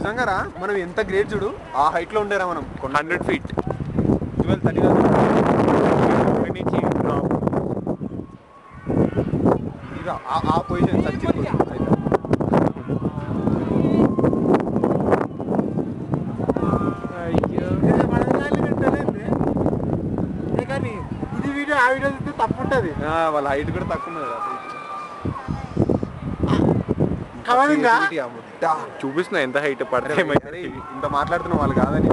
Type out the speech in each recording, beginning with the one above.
నిజంగా రా మనం ఎంత గ్రేట్ చూడు ఆ హైట్ లో ఉండేరా మనం 100 feet 12-13 నుంచి ఇదిరా ఆ పొజిషన్ సచ్చి ఇది వీడియో ఆ వీడియో చూస్తే తప్పు ఉంటుంది. వాళ్ళ హైట్ కూడా తక్కువ ఉన్నది చూపిస్తున్నా ఎంత హైట్ పడితే ఇంత మాట్లాడుతున్న వాళ్ళు కాదని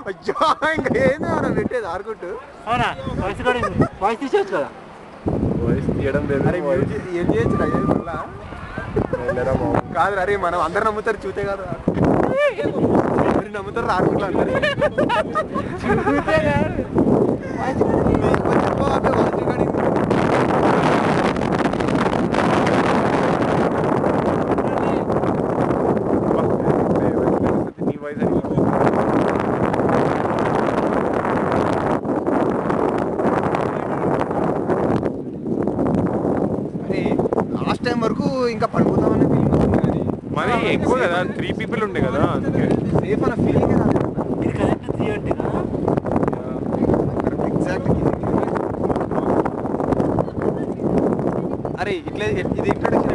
అయ్యో ఇంకా ఏంది మనం పెట్టేది ఆడుకుంటూ అవునా వాయిస్ తీసేయచ్చు కదా. వాయిస్ తీయడం లేదు. అరే ఏం చేయొచ్చు కాదు అరే మనం అందరు నమ్ముతారు చూతే కాదు నమ్ముతారు ఆడుకుంటా నీ వాయిస్ లాస్ట్ టైం వరకు ఇంకా పడిపోతామనే ఫీలింగ్ వస్తుంది కానీ మరి ఎక్కువ కదా 3 people ఉండే కదా అందుకే సేఫ్ అన్న ఫీలింగ్ ఇది కరెక్ట్ 3 అంటే ఎగ్జాక్ట్ అరే ఇట్లా ఇది ఇంట్రొడక్షన్